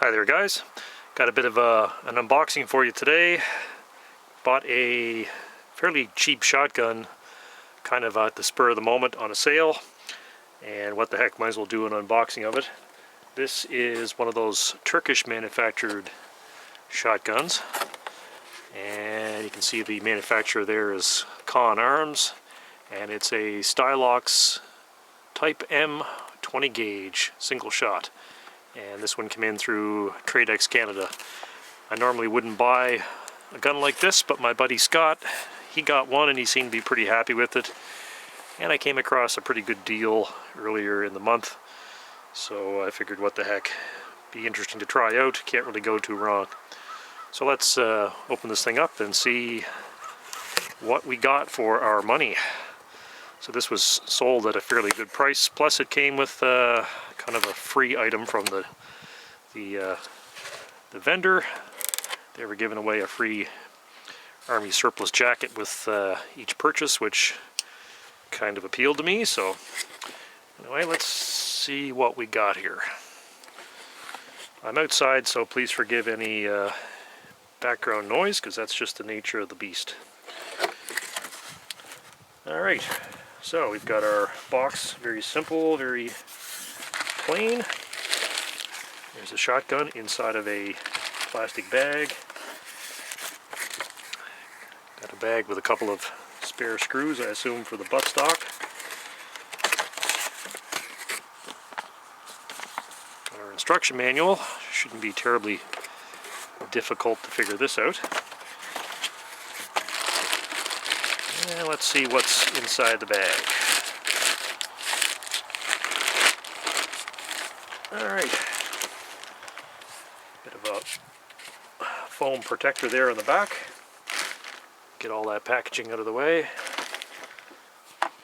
Hi there guys, got a bit of an unboxing for you today. Bought a fairly cheap shotgun kind of at the spur of the moment on a sale, and what the heck, might as well do an unboxing of it. This is one of those Turkish manufactured shotguns, and you can see the manufacturer there is Khan Arms, and it's a Stylox Type M 20 gauge single shot. And this one came in through Tradex Canada. I normally wouldn't buy a gun like this, but my buddy Scott, he got one and he seemed to be pretty happy with it. And I came across a pretty good deal earlier in the month, so I figured what the heck, be interesting to try out, can't really go too wrong. So let's open this thing up and see what we got for our money. So this was sold at a fairly good price, plus it came with kind of a free item from the vendor. They were giving away a free Army surplus jacket with each purchase, which kind of appealed to me. So anyway, let's see what we got here. I'm outside, so please forgive any background noise, because that's just the nature of the beast. Alright, so we've got our box, very simple, very plain. There's a shotgun inside of a plastic bag. Got a bag with a couple of spare screws, I assume for the buttstock. Got our instruction manual. Shouldn't be terribly difficult to figure this out. And let's see what's inside the bag. Alright. Bit of a foam protector there in the back. Get all that packaging out of the way.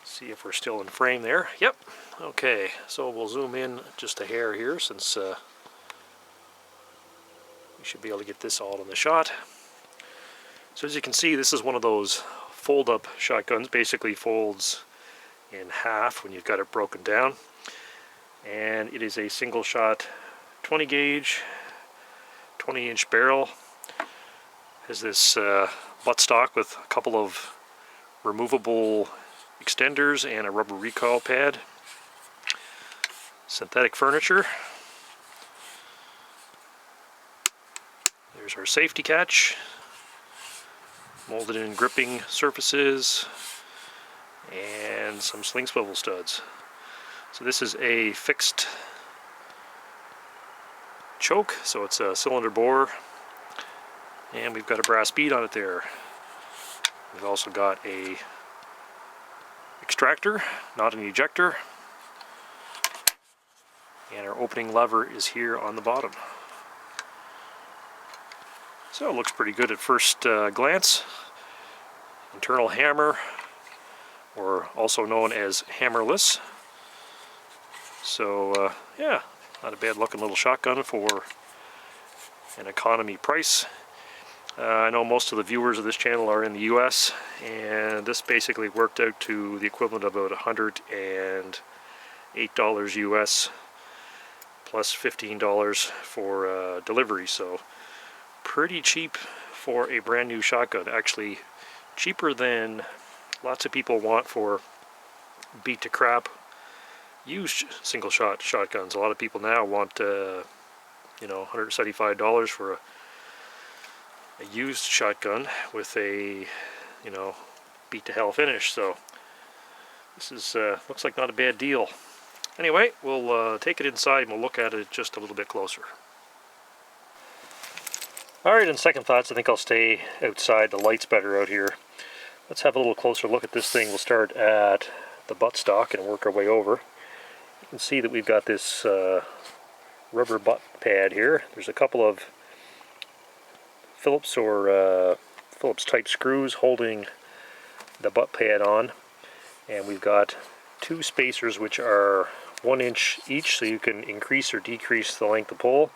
See if we're still in frame there. Yep. Okay, so we'll zoom in just a hair here, since we should be able to get this all in the shot. So as you can see, this is one of those fold-up shotguns. Basically folds in half when you've got it broken down. And it is a single shot 20 gauge, 20-inch barrel. Has this buttstock with a couple of removable extenders and a rubber recoil pad. Synthetic furniture. There's our safety catch. Molded in gripping surfaces. And some sling swivel studs. So this is a fixed choke, so it's a cylinder bore, and we've got a brass bead on it there. We've also got a extractor, not an ejector, and our opening lever is here on the bottom. So it looks pretty good at first glance. Internal hammer, or also known as hammerless. So yeah, not a bad looking little shotgun for an economy price. I know most of the viewers of this channel are in the US, and this basically worked out to the equivalent of about $108 US plus $15 for delivery. So pretty cheap for a brand new shotgun. Actually cheaper than lots of people want for beat to crap used single shot shotguns. A lot of people now want $175 for a used shotgun with a beat to hell finish. So this is looks like not a bad deal. Anyway, we'll take it inside and we'll look at it just a little bit closer. Alright, on second thoughts, I think I'll stay outside. The light's better out here. Let's have a little closer look at this thing. We'll start at the buttstock and work our way over. You can see that we've got this rubber butt pad here. There's a couple of Phillips or Phillips type screws holding the butt pad on, and we've got two spacers which are 1 inch each, so you can increase or decrease the length of pull.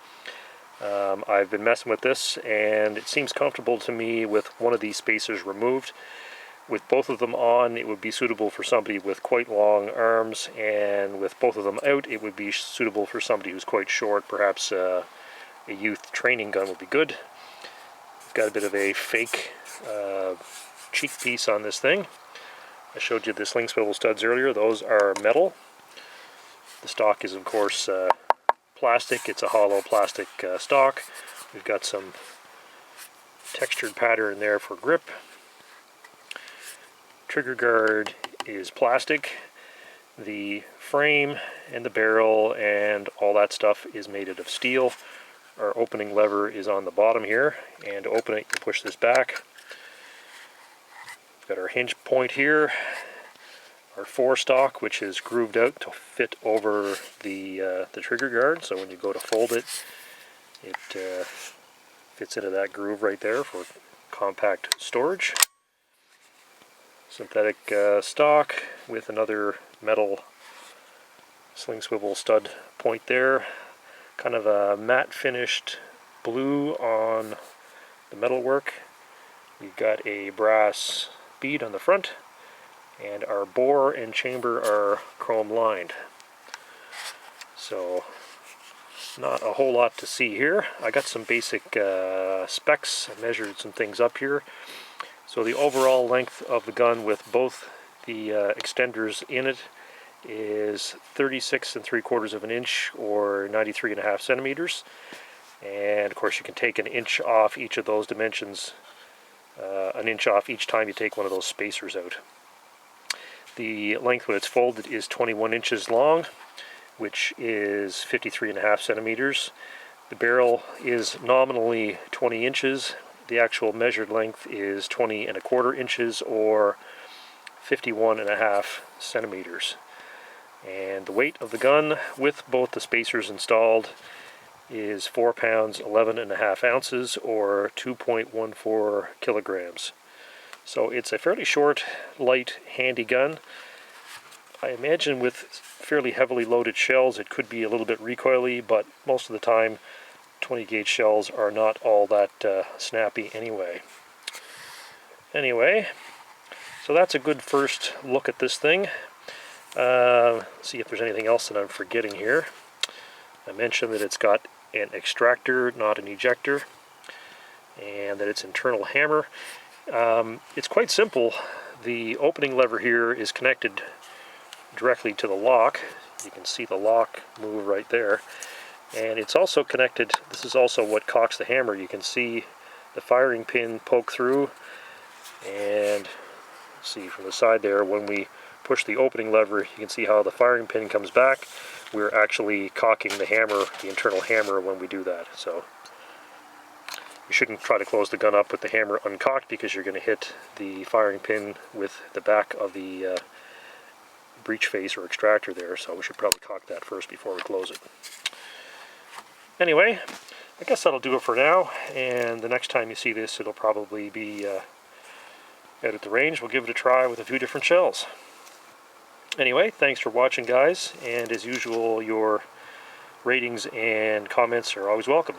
I've been messing with this, and it seems comfortable to me with one of these spacers removed. With both of them on, it would be suitable for somebody with quite long arms, and with both of them out, it would be suitable for somebody who's quite short, perhaps a youth training gun would be good. Got a bit of a fake cheek piece on this thing. I showed you the sling swivel studs earlier. Those are metal. The stock is, of course, plastic. It's a hollow plastic stock. We've got some textured pattern there for grip. Trigger guard is plastic. The frame and the barrel and all that stuff is made out of steel. Our opening lever is on the bottom here, and to open it you push this back. We've got our hinge point here, our forestock, which is grooved out to fit over the trigger guard, so when you go to fold it, it fits into that groove right there for compact storage. Synthetic stock with another metal sling swivel stud point there. Kind of a matte finished blue on the metalwork. We've got a brass bead on the front, and our bore and chamber are chrome lined. So not a whole lot to see here. I got some basic specs. I measured some things up here. So the overall length of the gun with both the extenders in it is 36 3/4 of an inch, or 93.5 centimeters. And of course you can take an inch off each of those dimensions, an inch off each time you take one of those spacers out. The length when it's folded is 21 inches long, which is 53.5 centimeters. The barrel is nominally 20 inches. The actual measured length is 20 1/4 inches, or 51.5 centimeters. And the weight of the gun with both the spacers installed is 4 pounds 11.5 ounces, or 2.14 kilograms. So it's a fairly short, light, handy gun. I imagine with fairly heavily loaded shells it could be a little bit recoily, but most of the time 20 gauge shells are not all that snappy anyway. So that's a good first look at this thing. See if there's anything else that I'm forgetting here. I mentioned that it's got an extractor, not an ejector, and that it's internal hammer. It's quite simple. The opening lever here is connected directly to the lock. You can see the lock move right there. And it's also connected, this is also what cocks the hammer. You can see the firing pin poke through, and see from the side there, when we push the opening lever, you can see how the firing pin comes back. We're actually cocking the hammer, the internal hammer, when we do that. So you shouldn't try to close the gun up with the hammer uncocked, because you're going to hit the firing pin with the back of the breech face or extractor there. So we should probably cock that first before we close it. Anyway, I guess that'll do it for now, and the next time you see this it'll probably be out at the range. We'll give it a try with a few different shells. Anyway, thanks for watching, guys, and as usual, your ratings and comments are always welcome.